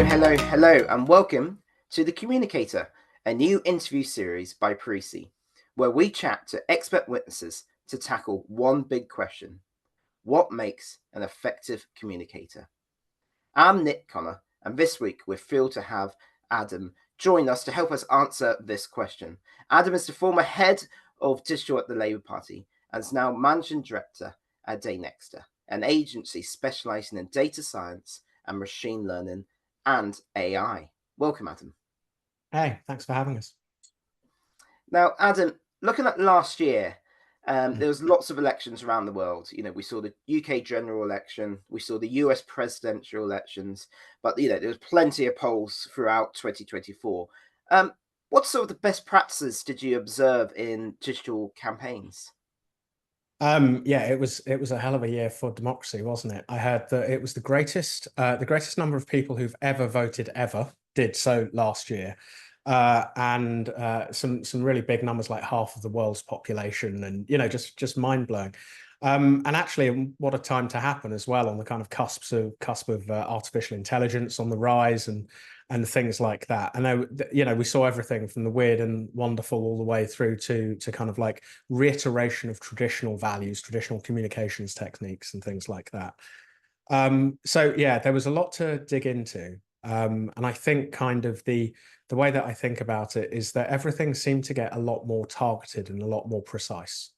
Hello, and welcome to The Communicator, a new interview series by Parisi, where we chat to expert witnesses to tackle one big question: what makes an effective communicator? I'm Nick Connor, and this week we're thrilled to have Adam join us to help us answer this question. Adam is the former head of digital at the Labour Party and is now managing director at Daynexter, an agency specialising in data science and machine learning and AI. Welcome, Adam. Hey, thanks for having us. Now, Adam, looking at last year, there was lots of elections around the world. You know, we saw the UK general election, we saw the US presidential elections, but there was plenty of polls throughout 2024. What sort of the best practices did you observe in digital campaigns? Yeah, it was a hell of a year for democracy, wasn't it? I heard that it was the greatest number of people who've ever voted ever did so last year, and some really big numbers, like half of the world's population, and just mind blowing. And actually, what a time to happen as well, on the kind of cusp of artificial intelligence on the rise, and things like that. And we saw everything from the weird and wonderful all the way through to kind of like reiteration of traditional values, traditional communications techniques, and things like that. So yeah, there was a lot to dig into. And I think kind of the way that I think about it is that everything seemed to get a lot more targeted and a lot more precise.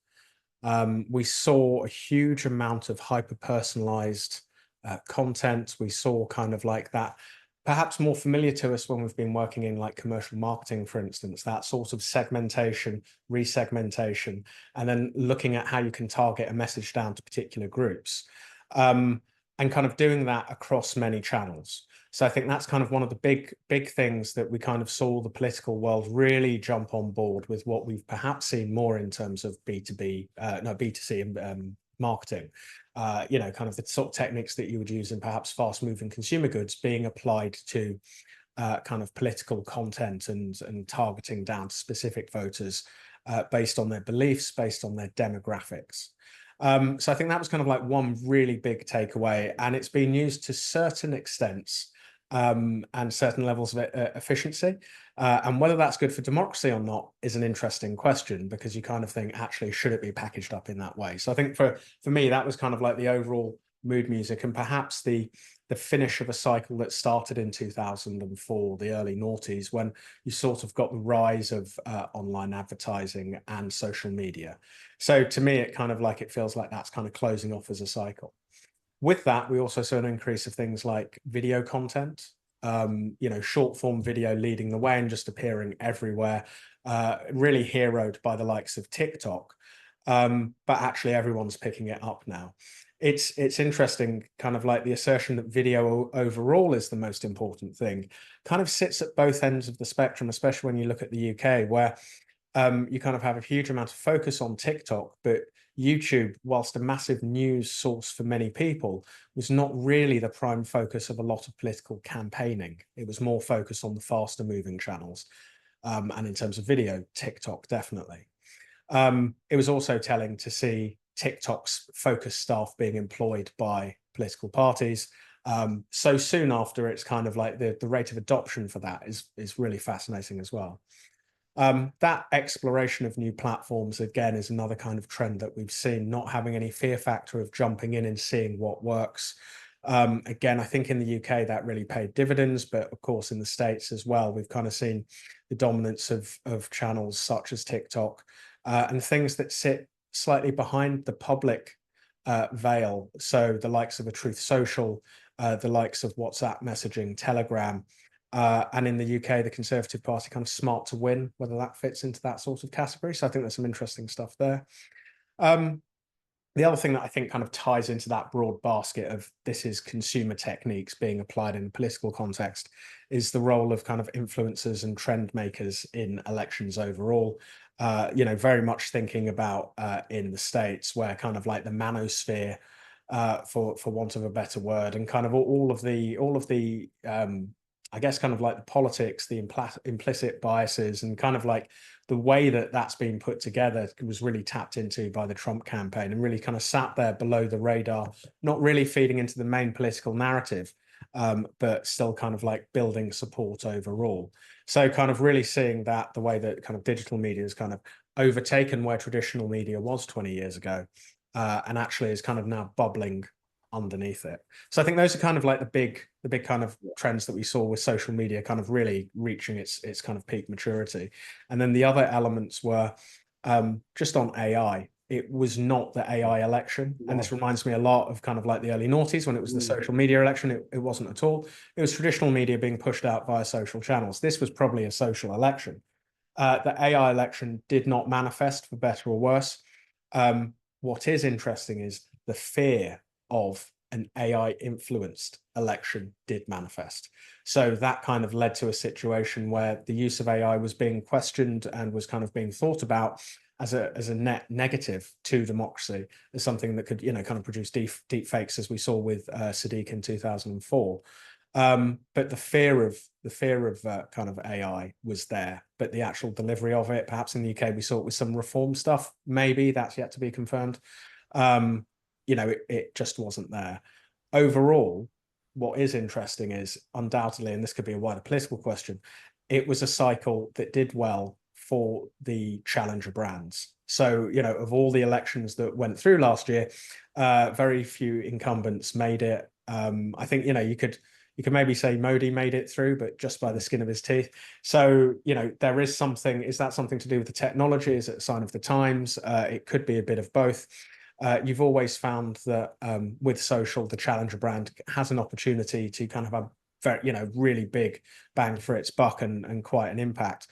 We saw a huge amount of hyper-personalized content. We saw kind of like that, perhaps more familiar to us when we've been working in like commercial marketing, for instance, that sort of segmentation, resegmentation, and then looking at how you can target a message down to particular groups, and kind of doing that across many channels. So I think that's kind of one of the big things that we kind of saw the political world really jump on board with, what we've perhaps seen more in terms of B2C marketing. Kind of the sort of techniques that you would use in perhaps fast-moving consumer goods being applied to kind of political content, and targeting down to specific voters based on their beliefs, based on their demographics. So I think that was kind of like one really big takeaway, and it's been used to certain extents and certain levels of efficiency. And whether that's good for democracy or not is an interesting question, because you kind of think, actually, should it be packaged up in that way? So I think for me, that was kind of like the overall mood music, and perhaps the finish of a cycle that started in 2004, the early noughties, when you sort of got the rise of online advertising and social media. So to me, it feels like that's kind of closing off as a cycle. With that, we also saw an increase of things like video content, short form video leading the way and just appearing everywhere, really heroed by the likes of TikTok. But actually everyone's picking it up now. It's interesting, kind of like the assertion that video overall is the most important thing, kind of sits at both ends of the spectrum, especially when you look at the UK, where you kind of have a huge amount of focus on TikTok, but YouTube, whilst a massive news source for many people, was not really the prime focus of a lot of political campaigning. It was more focused on the faster moving channels. And in terms of video, TikTok, definitely. It was also telling to see TikTok's focus staff being employed by political parties so soon after. It's kind of like the rate of adoption for that is really fascinating as well. That exploration of new platforms, again, is another kind of trend that we've seen, not having any fear factor of jumping in and seeing what works. Again, I think in the UK that really paid dividends, but of course in the States as well, we've kind of seen the dominance of channels such as TikTok and things that sit slightly behind the public veil. So the likes of a Truth Social, the likes of WhatsApp messaging, Telegram, and in the UK, the Conservative Party, kind of Smart to Win, whether that fits into that sort of category. So I think there's some interesting stuff there. The other thing that I think kind of ties into that broad basket of this is consumer techniques being applied in a political context is the role of kind of influencers and trend makers in elections overall. Very much thinking about in the States, where kind of like the manosphere, for want of a better word, and kind of all of the I guess kind of like the politics, the implicit biases, and kind of like the way that that's been put together was really tapped into by the Trump campaign, and really kind of sat there below the radar, not really feeding into the main political narrative. but still kind of like building support overall. So kind of really seeing that the way that kind of digital media has kind of overtaken where traditional media was 20 years ago, and actually is kind of now bubbling underneath it. So I think those are kind of like the big kind of trends that we saw with social media kind of really reaching its kind of peak maturity. And then the other elements were just on AI. It was not the AI election. And this reminds me a lot of kind of like the early noughties when it was the social media election. It wasn't at all. It was traditional media being pushed out via social channels. This was probably a social election. The AI election did not manifest for better or worse. What is interesting is the fear of an AI influenced election did manifest. So that kind of led to a situation where the use of AI was being questioned and was kind of being thought about as a net negative to democracy, as something that could, you know, kind of produce deep fakes, as we saw with Sadiq in 2004. But the fear of kind of AI was there, but the actual delivery of it, perhaps in the UK, we saw it with some reform stuff. Maybe that's yet to be confirmed. You know, it just wasn't there. Overall, what is interesting is undoubtedly, and this could be a wider political question, it was a cycle that did well for the challenger brands. So, you know, of all the elections that went through last year, very few incumbents made it. I think, you know, you could maybe say Modi made it through, but just by the skin of his teeth. So, you know, there is something. Is that something to do with the technology? Is it a sign of the times? It could be a bit of both. You've always found that with social, the challenger brand has an opportunity to kind of have a very, you know, really big bang for its buck and quite an impact.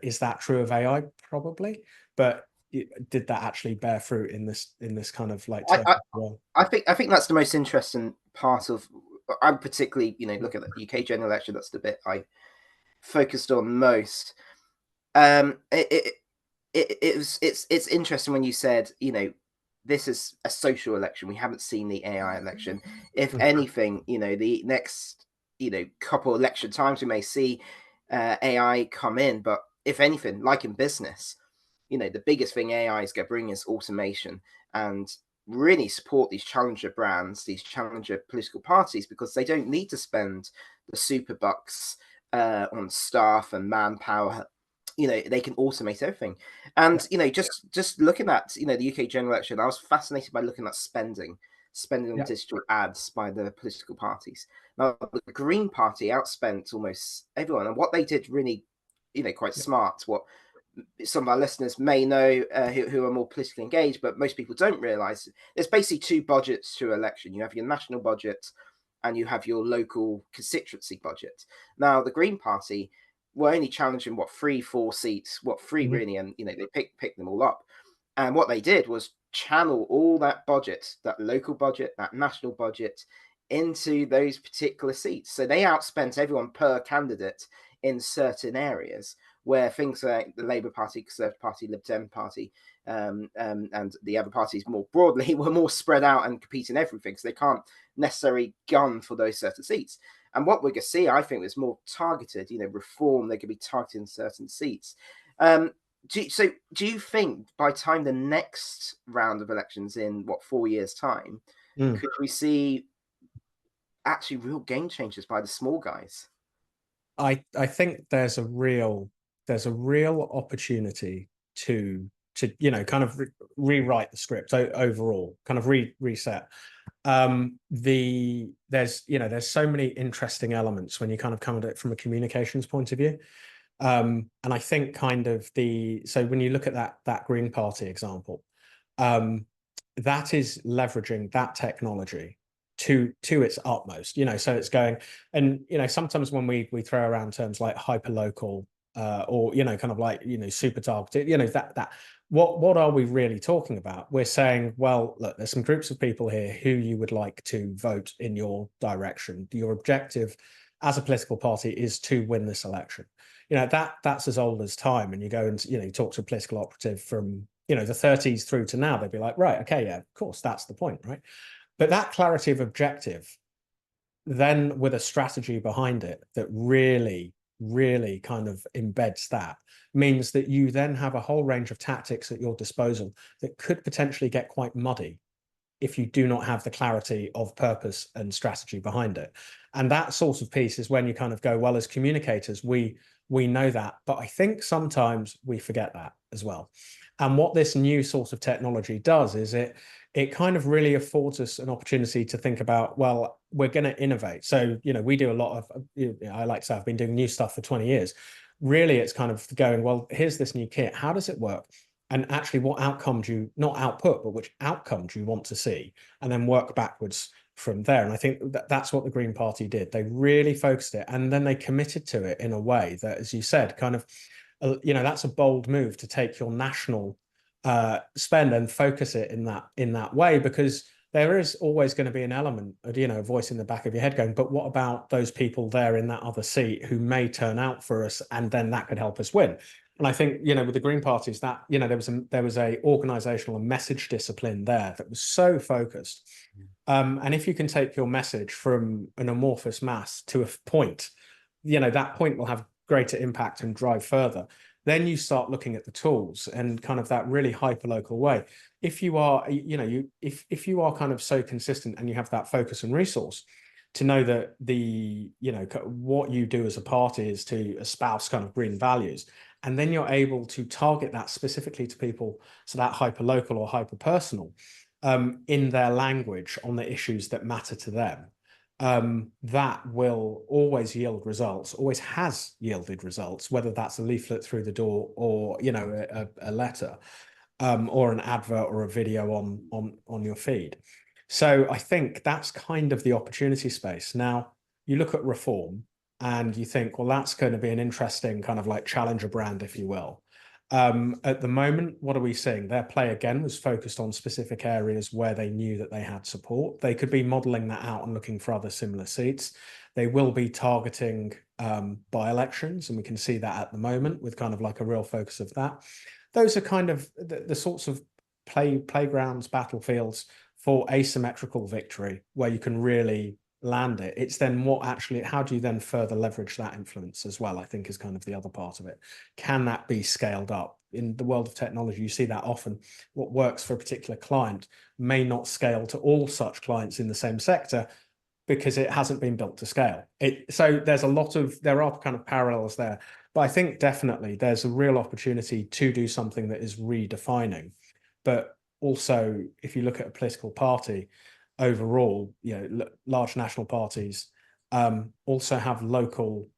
Is that true of AI? Probably, but did that actually bear fruit in this kind of like I, term? I, Well, I think that's the most interesting part of. I'm particularly, you know, look at the UK general election. That's the bit I focused on most. Um, it, it, it's interesting when you said, you know, this is a social election. We haven't seen the AI election. If anything, you know, the next, you know, couple election times we may see AI come in, but if anything, like in business, you know, the biggest thing AI is going to bring is automation and really support these challenger brands, these challenger political parties, because they don't need to spend the super bucks on staff and manpower. You know, they can automate everything. yeah, And you know, just looking at, you know, the UK general election, I was fascinated by looking at spending on yeah, digital ads by the political parties. Now the Green Party outspent almost everyone, and what they did really, you know, quite yeah, smart. What some of our listeners may know who are more politically engaged, but most people don't realize there's basically two budgets to election. You have your national budget and you have your local constituency budget. Now, the Green Party were only challenging what three, four seats, what three mhm, really, and you know they picked them all up. And what they did was channel all that budget, that local budget, that national budget, into those particular seats. So they outspent everyone per candidate in certain areas where things like the Labour Party, Conservative Party, Lib Dem Party, and the other parties more broadly were more spread out and compete in everything. So they can't necessarily gun for those certain seats. And what we're going to see, I think, is more targeted, you know, reform. They could be targeting certain seats. Do you think by time the next round of elections in what 4 years' time, mm. could we see actually real game changers by the small guys? I think there's a real opportunity to you know kind of rewrite the script overall, kind of reset. There's you know there's so many interesting elements when you kind of come at it from a communications point of view. And I think kind of so when you look at that Green Party example, um, that is leveraging that technology to its utmost. You know, so it's going, and you know, sometimes when we throw around terms like hyper local, or you know, kind of like you know, super targeted, you know, that what are we really talking about? We're saying, well, look, there's some groups of people here who you would like to vote in your direction. Your objective as a political party is to win this election. You know, that's as old as time. And you go and you know, you talk to a political operative from you know the 30s through to now, they'd be like, right, okay, yeah, of course, that's the point, right? But that clarity of objective, then with a strategy behind it that really kind of embeds that, means that you then have a whole range of tactics at your disposal that could potentially get quite muddy if you do not have the clarity of purpose and strategy behind it. And that sort of piece is when you kind of go, well, as communicators, we know that, but I think sometimes we forget that as well. And what this new sort of technology does is it kind of really affords us an opportunity to think about, well, we're going to innovate. So, we do a lot of, I like to say I've been doing new stuff for 20 years. Really, it's kind of going, well, here's this new kit. How does it work? And actually, what outcome do you, not output, but which outcome do you want to see? And then work backwards from there. And I think that's what the Green Party did. They really focused it, and then they committed to it in a way that, as you said, kind of, that's a bold move to take your national spend and focus it in that way, because there is always going to be an element of, a voice in the back of your head going, but what about those people there in that other seat who may turn out for us, and then that could help us win. And I think, with the Green parties, that, there was a organizational and message discipline there that was so focused. And if you can take your message from an amorphous mass to a point, that point will have greater impact and drive further. Then you start looking at the tools and kind of that really hyper local way. If you are, if you are kind of so consistent and you have that focus and resource to know that what you do as a party is to espouse kind of green values, and then you're able to target that specifically to people, so that hyper local or hyper personal, in their language on the issues that matter to them, that will always yield results, always has yielded results, whether that's a leaflet through the door or, a letter, or an advert or a video on your feed. So I think that's kind of the opportunity space. Now, you look at reform and you think, well, that's going to be an interesting kind of like challenger brand, if you will. At the moment, what are we seeing? Their play again was focused on specific areas where they knew that they had support. They could be modeling that out and looking for other similar seats. They will be targeting by-elections, and we can see that at the moment with kind of like a real focus of that. Those are kind of the sorts of playgrounds, battlefields for asymmetrical victory where you can really land it. It's then how do you then further leverage that influence as well, I think, is kind of the other part of it. Can that be scaled up? In the world of technology, you see that often. What works for a particular client may not scale to all such clients in the same sector because it hasn't been built to scale. So there are kind of parallels there. But I think definitely there's a real opportunity to do something that is redefining. But also, if you look at a political party, overall, large national parties also have local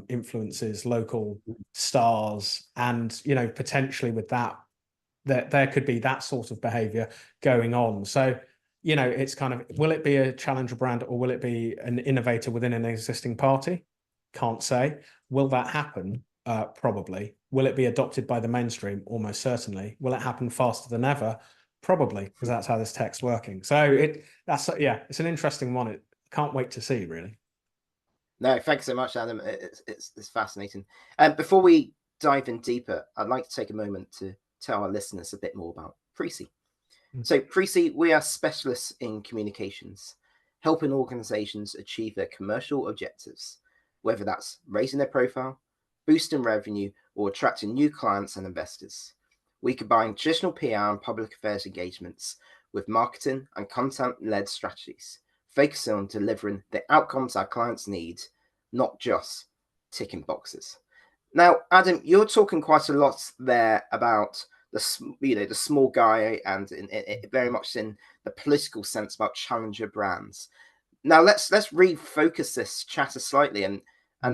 influences, local stars, and potentially with that there could be that sort of behavior going on. So it's kind of, will it be a challenger brand or will it be an innovator within an existing party? Can't say. Will that happen? Probably. Will it be adopted by the mainstream? Almost certainly. Will it happen faster than ever? Probably, because that's how this tech's working. So it's an interesting one. Can't wait to see, really. No, thanks so much, Adam. It's fascinating. Before we dive in deeper, I'd like to take a moment to tell our listeners a bit more about Precy. So, Precy, we are specialists in communications, helping organizations achieve their commercial objectives, whether that's raising their profile, boosting revenue, or attracting new clients and investors. We combine traditional PR and public affairs engagements with marketing and content-led strategies, focusing on delivering the outcomes our clients need, not just ticking boxes. Now, Adam, you're talking quite a lot there about the small guy, and very much in the political sense about challenger brands. Now let's refocus this chatter slightly and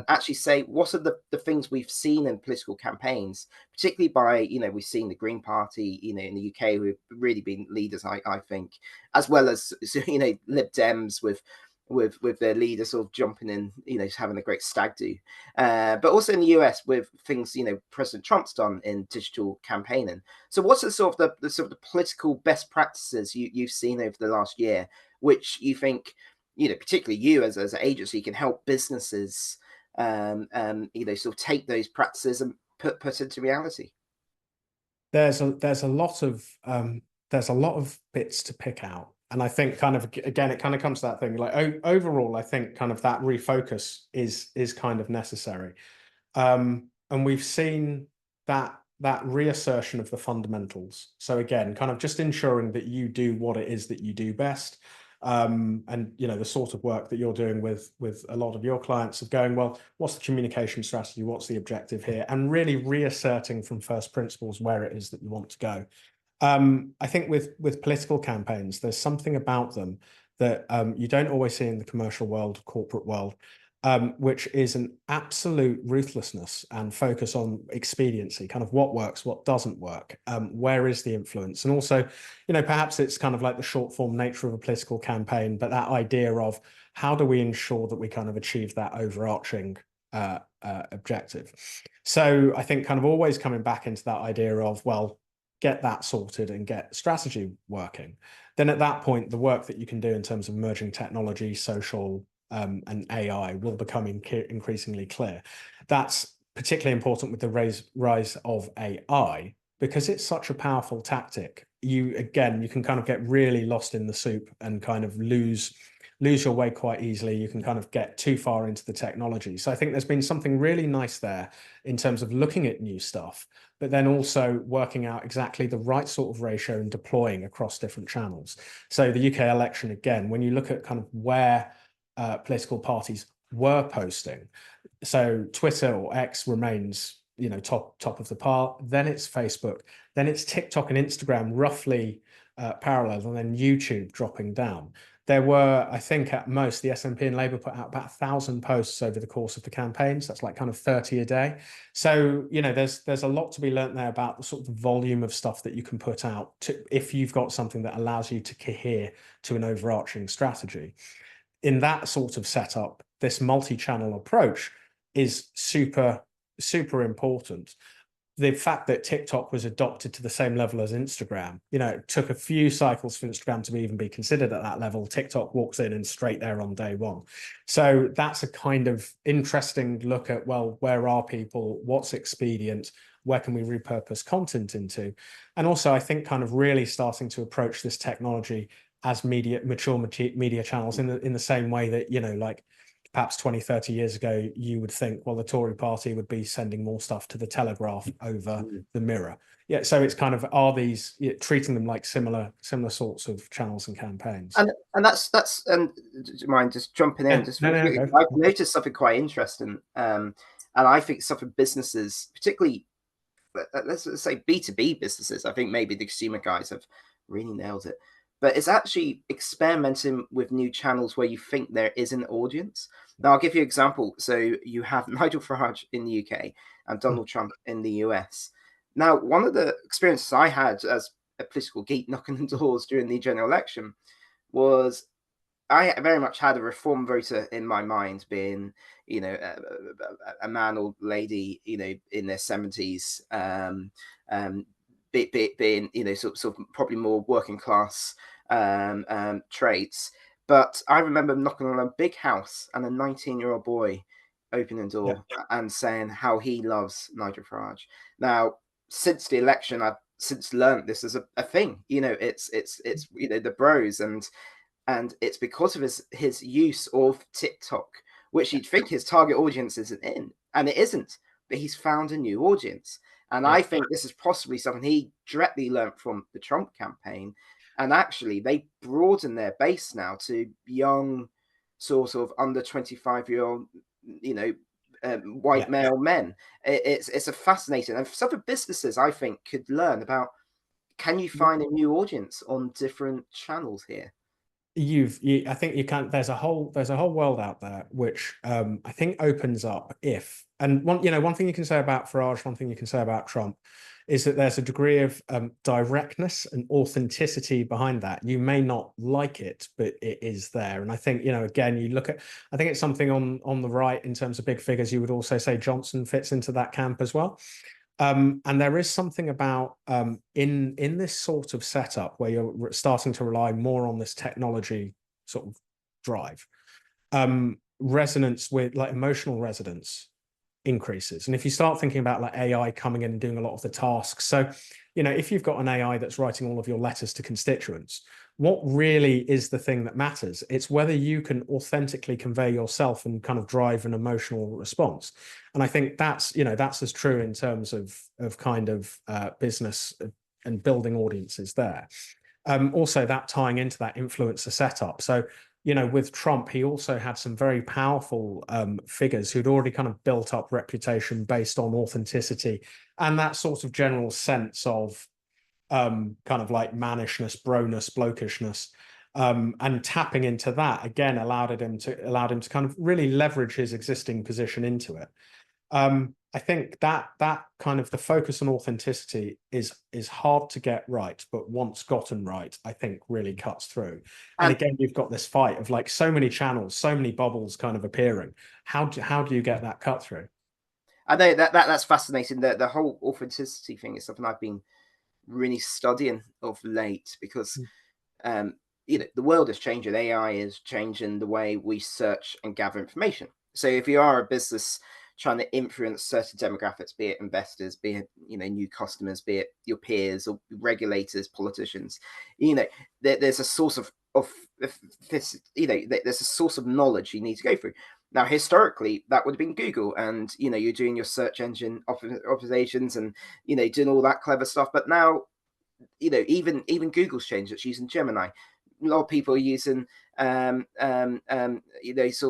actually say, what are the things we've seen in political campaigns, particularly by, we've seen the Green Party, in the UK, who have really been leaders, I think, as well as, Lib Dems with their leader sort of jumping in, having a great stag do. But also in the US with things, President Trump's done in digital campaigning. So what's the sort of the political best practices you've seen over the last year, which you think, particularly you as an agency, can help businesses, sort of take those practices and put into reality? There's a lot of bits to pick out. And I think kind of, again, it kind of comes to that thing, like overall, I think kind of that refocus is kind of necessary. And we've seen that that reassertion of the fundamentals. So again, kind of just ensuring that you do what it is that you do best. And the sort of work that you're doing with a lot of your clients of going, well, what's the communication strategy? What's the objective here? And really reasserting from first principles where it is that you want to go. I think with political campaigns, there's something about them that you don't always see in the commercial world, corporate world, which is an absolute ruthlessness and focus on expediency, kind of what works, what doesn't work, where is the influence. And also, perhaps it's kind of like the short form nature of a political campaign, but that idea of how do we ensure that we kind of achieve that overarching objective. So I think kind of always coming back into that idea of, well, get that sorted and get strategy working. Then at that point, the work that you can do in terms of merging technology, social, and AI will become increasingly clear. That's particularly important with the rise of AI, because it's such a powerful tactic. You can kind of get really lost in the soup and kind of lose your way quite easily. You can kind of get too far into the technology. So I think there's been something really nice there in terms of looking at new stuff, but then also working out exactly the right sort of ratio and deploying across different channels. So the UK election, again, when you look at kind of where political parties were posting, so Twitter or X remains, top of the pile. Then it's Facebook, then it's TikTok and Instagram, roughly parallel, and then YouTube dropping down. There were, I think, at most, the SNP and Labour put out about 1,000 posts over the course of the campaigns. That's like kind of 30 a day. So, there's a lot to be learned there about the sort of volume of stuff that you can put out if you've got something that allows you to cohere to an overarching strategy. In that sort of setup, this multi-channel approach is super, super important. The fact that TikTok was adopted to the same level as Instagram, it took a few cycles for Instagram to even be considered at that level. TikTok walks in and straight there on day one. So that's a kind of interesting look at, well, where are people? What's expedient? Where can we repurpose content into? And also, I think kind of really starting to approach this technology as mature media channels in the same way that, like perhaps 20, 30 years ago, you would think, well, the Tory party would be sending more stuff to the Telegraph over the Mirror. Yeah, so it's kind of, are these treating them like similar sorts of channels and campaigns? And that's do you mind just jumping in? Yeah, Just no, really, go. I've noticed something quite interesting, and I think some of businesses, particularly let's say B2B businesses, I think maybe the consumer guys have really nailed it. But it's actually experimenting with new channels where you think there is an audience. Now, I'll give you an example. So you have Nigel Farage in the UK and Donald Trump in the US. Now, one of the experiences I had as a political geek knocking on doors during the general election was I very much had a reform voter in my mind, being, a man or lady, in their 70s, being, sort of probably more working class traits. But I remember knocking on a big house and a 19-year-old boy opening the door and saying how he loves Nigel Farage. Now, since the election, I've since learned this is a thing. It's the bros, and it's because of his use of TikTok, which you'd think his target audience isn't in, and it isn't, but he's found a new audience. And I think this is possibly something he directly learned from the Trump campaign. And actually, they broaden their base now to young, sort of under 25-year-old, white male men. It's a fascinating, and some of businesses I think could learn about, can you find a new audience on different channels here? I think you can. There's a whole world out there which I think opens up one thing you can say about Farage, one thing you can say about Trump is that there's a degree of directness and authenticity behind that. You may not like it, but it is there. And I think, again, you look at, I think it's something on the right in terms of big figures. You would also say Johnson fits into that camp as well. And there is something about in this sort of setup where you're starting to rely more on this technology sort of drive, resonance with like emotional resonance increases. And if you start thinking about like AI coming in and doing a lot of the tasks, so if you've got an AI that's writing all of your letters to constituents, what really is the thing that matters? It's whether you can authentically convey yourself and kind of drive an emotional response. And I think that's as true in terms of kind of business and building audiences there. Also, that tying into that influencer setup. So, with Trump, he also had some very powerful figures who'd already kind of built up reputation based on authenticity and that sort of general sense of kind of like mannishness, broness, blokishness. And tapping into that again allowed him to kind of really leverage his existing position into it. I think that kind of the focus on authenticity is hard to get right, but once gotten right, I think really cuts through. And And again, you've got this fight of like so many channels, so many bubbles kind of appearing. How do you get that cut through? I know that's fascinating. The whole authenticity thing is something I've been really studying of late because um, the world is changing. AI is changing the way we search and gather information. So if you are a business trying to influence certain demographics, be it investors, be it new customers, be it your peers or regulators, politicians, there's a source of this, there's a source of knowledge you need to go through. Now, historically, that would have been Google, and you're doing your search engine optimizations and doing all that clever stuff. But now, even Google's changed. It's using Gemini. A lot of people are using sort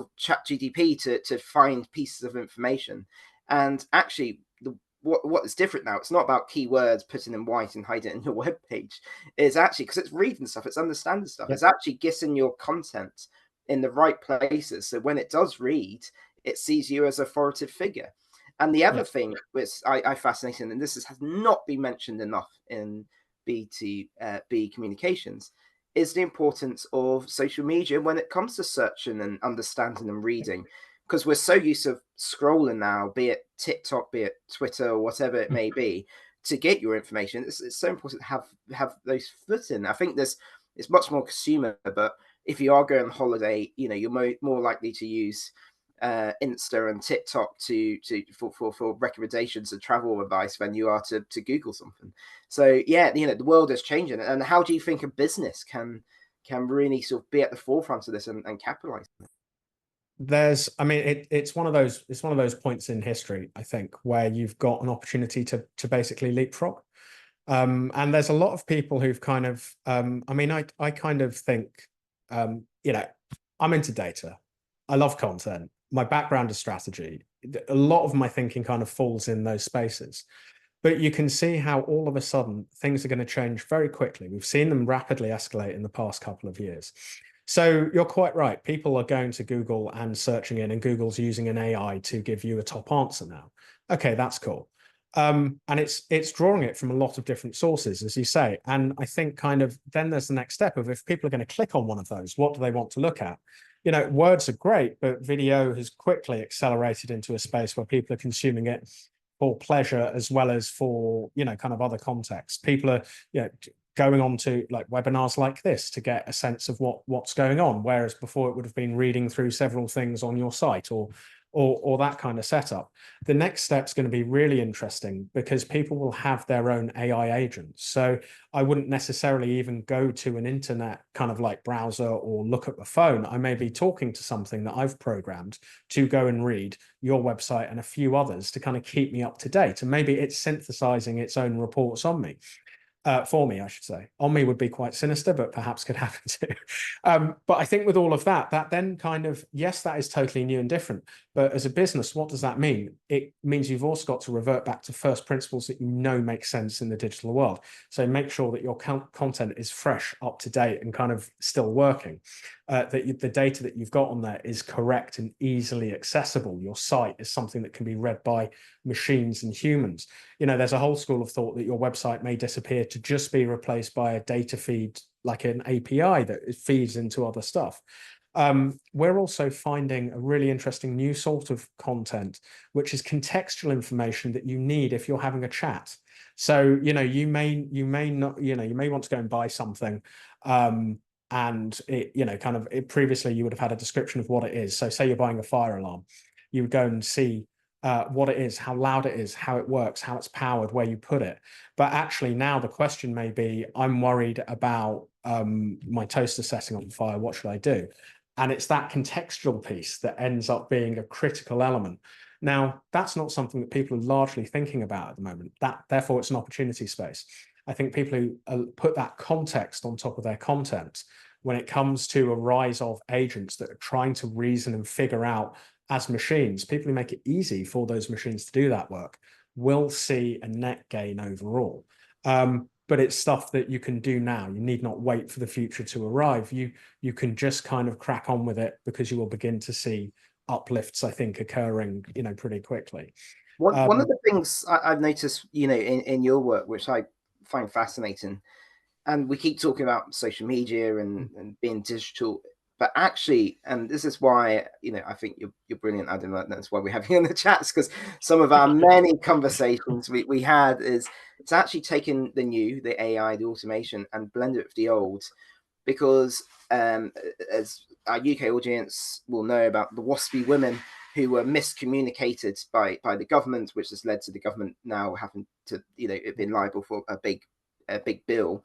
of chat GDP to find pieces of information. And actually what is different now, it's not about keywords putting in white and hiding it in your web page. It's actually, because it's reading stuff, it's understanding stuff, Yep. it's actually getting your content in the right places, so when it does read, it sees you as an authoritative figure. And the other Yep. thing which I fascinating, and has not been mentioned enough in B2B communications, is the importance of social media when it comes to searching and understanding and reading. Because we're so used to scrolling now, be it TikTok, be it Twitter, or whatever it may be, to get your information. It's so important to have those foot in. I think it's much more consumer, but if you are going on holiday, you're more likely to use Insta and TikTok for recommendations and travel advice than you are to Google something. So yeah, the world is changing. And how do you think a business can really sort of be at the forefront of this and capitalize? I mean, it's one of those points in history, I think, where you've got an opportunity to basically leapfrog. And there's a lot of people who've kind of, I mean, I kind of think, I'm into data. I love content. My background is strategy. A lot of my thinking kind of falls in those spaces. But you can see how all of a sudden things are going to change very quickly. We've seen them rapidly escalate in the past couple of years. So you're quite right. People are going to Google and searching in, and Google's using an AI to give you a top answer now. Okay, that's cool. And it's drawing it from a lot of different sources, as you say. And I think kind of then there's the next step of, if people are going to click on one of those, what do they want to look at? Words are great, but video has quickly accelerated into a space where people are consuming it for pleasure as well as for kind of other contexts. People are going on to like webinars like this to get a sense of what's going on, whereas before it would have been reading through several things on your site or that kind of setup. The next step's going to be really interesting because people will have their own AI agents. So I wouldn't necessarily even go to an internet kind of like browser or look at the phone. I may be talking to something that I've programmed to go and read your website and a few others to kind of keep me up to date. And maybe it's synthesizing its own reports on me. For me, I should say. On me would be quite sinister, but perhaps could happen too. But I think with all of that then kind of, yes, that is totally new and different. But as a business, what does that mean? It means you've also got to revert back to first principles that make sense in the digital world. So make sure that your content is fresh, up to date, and kind of still working. That the data that you've got on there is correct and easily accessible. Your site is something that can be read by machines and humans. There's a whole school of thought that your website may disappear to just be replaced by a data feed, like an API that feeds into other stuff. We're also finding a really interesting new sort of content, which is contextual information that you need if you're having a chat. So, you may not, you may want to go and buy something. And previously you would have had a description of what it is. So say you're buying a fire alarm, you would go and see what it is, how loud it is, how it works, how it's powered, where you put it. But actually now the question may be, I'm worried about my toaster setting on fire, what should I do? And it's that contextual piece that ends up being a critical element. Now, that's not something that people are largely thinking about at the moment. Therefore, it's an opportunity space. I think people who put that context on top of their content, when it comes to a rise of agents that are trying to reason and figure out as machines, people who make it easy for those machines to do that work will see a net gain overall. But it's stuff that you can do now. You need not wait for the future to arrive. You can just kind of crack on with it, because you will begin to see uplifts, I think, occurring, pretty quickly. One of the things I've noticed, in your work, which I find fascinating, and we keep talking about social media and being digital, but actually, and this is why, I think you're brilliant, Adam. That's why we have you in the chats, because some of our many conversations we had is it's actually taken the AI, the automation, and blend it with the old, because as our UK audience will know about the waspy women who were miscommunicated by the government, which has led to the government now having to, it been liable for a big bill.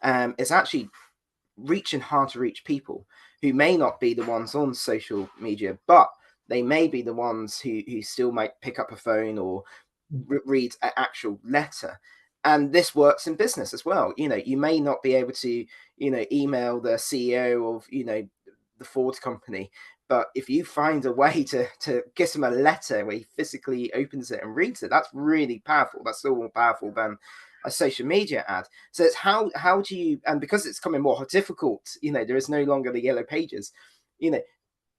It's actually reaching hard to reach people who may not be the ones on social media, but they may be the ones who still might pick up a phone or read an actual letter. And this works in business as well. You may not be able to, email the CEO of, the Ford company, but if you find a way to get him a letter where he physically opens it and reads it, that's really powerful. That's still more powerful than a social media ad. So it's how do you, and because it's becoming more difficult, there is no longer the yellow pages,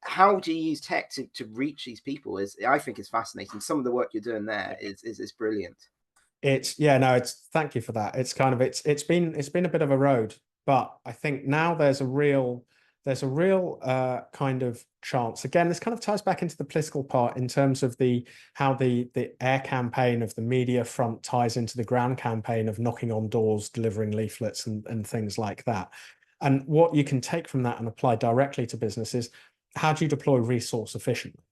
how do you use tech to reach these people is, I think, is fascinating. Some of the work you're doing there is brilliant. Thank you for that. It's kind of it's been a bit of a road, but I think now there's a real kind of chance. Again, this kind of ties back into the political part in terms of how the air campaign of the media front ties into the ground campaign of knocking on doors, delivering leaflets and things like that. And what you can take from that and apply directly to business is, how do you deploy resource efficiently?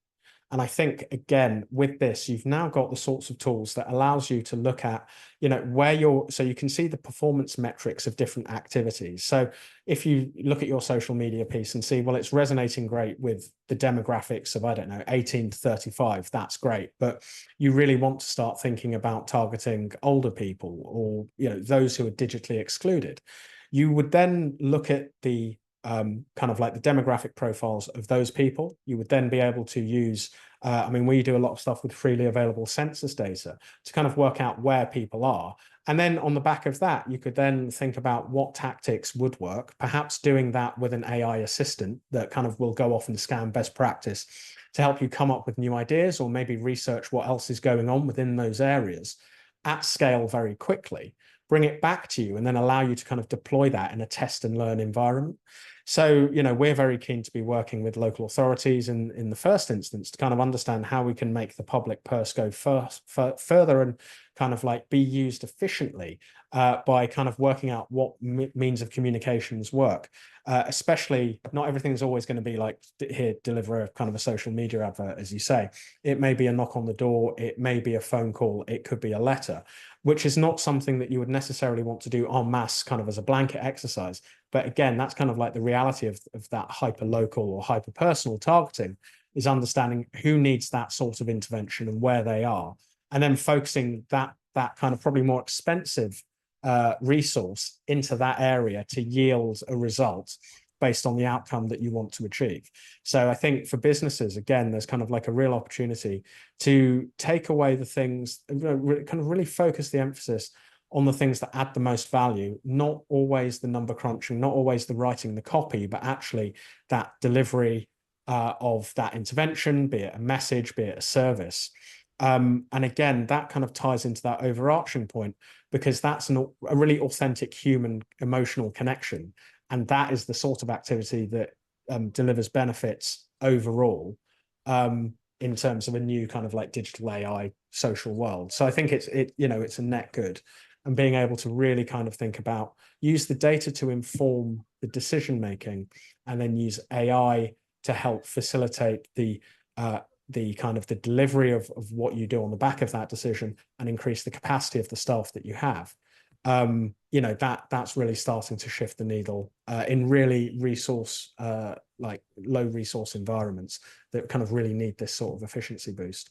And I think, again, with this, you've now got the sorts of tools that allows you to look at, so you can see the performance metrics of different activities. So if you look at your social media piece and see, well, it's resonating great with the demographics of, I don't know, 18 to 35, that's great. But you really want to start thinking about targeting older people, or, those who are digitally excluded. You would then look at the kind of like the demographic profiles of those people. You would then be able to use, we do a lot of stuff with freely available census data to kind of work out where people are. And then on the back of that, you could then think about what tactics would work, perhaps doing that with an AI assistant that kind of will go off and scan best practice to help you come up with new ideas, or maybe research what else is going on within those areas at scale very quickly, bring it back to you, and then allow you to kind of deploy that in a test and learn environment. So, we're very keen to be working with local authorities in the first instance to kind of understand how we can make the public purse go further and kind of like be used efficiently by kind of working out what means of communications work. Especially, not everything's always going to be like, here, deliver a kind of a social media advert, as you say. It may be a knock on the door, it may be a phone call, it could be a letter, which is not something that you would necessarily want to do en masse, kind of as a blanket exercise. But again, that's kind of like the reality of that hyper local or hyper personal targeting, is understanding who needs that sort of intervention and where they are, and then focusing that kind of probably more expensive resource into that area to yield a result based on the outcome that you want to achieve. So I think for businesses, again, there's kind of like a real opportunity to take away the things, kind of really focus the emphasis on the things that add the most value, not always the number crunching, not always the writing the copy, but actually that delivery of that intervention, be it a message, be it a service. And again, that kind of ties into that overarching point, because that's a really authentic human emotional connection. And that is the sort of activity that delivers benefits overall in terms of a new kind of like digital AI social world. So I think it's a net good. And being able to really kind of think about, use the data to inform the decision making, and then use AI to help facilitate the the kind of the delivery of what you do on the back of that decision and increase the capacity of the staff that you have. That's really starting to shift the needle in really like low resource environments that kind of really need this sort of efficiency boost.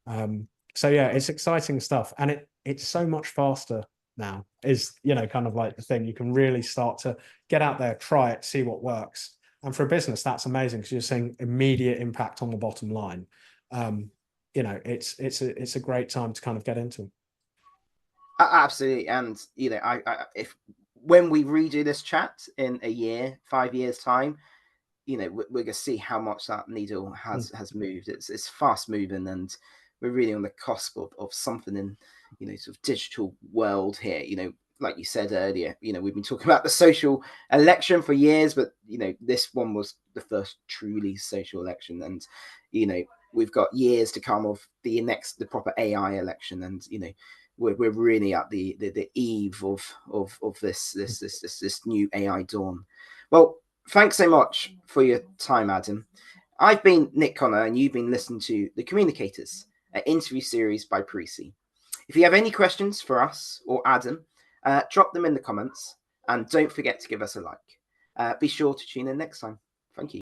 So yeah, it's exciting stuff, and it's so much faster now. Is kind of like the thing. You can really start to get out there, try it, see what works. And for a business, that's amazing because you're seeing immediate impact on the bottom line. It's a great time to kind of get into. Absolutely, and if when we redo this chat in a year, 5 years time, we're going to see how much that needle has moved. It's fast moving, and we're really on the cusp of something in sort of digital world here. Like you said earlier, we've been talking about the social election for years, but this one was the first truly social election, and we've got years to come of the proper AI election, and we're really at the eve of this new AI dawn. Well, thanks so much for your time, Adam. I've been Nick Connor, and you've been listening to The Communicators, an interview series by Parisi. If you have any questions for us or Adam, drop them in the comments, and don't forget to give us a like. Be sure to tune in next time. Thank you.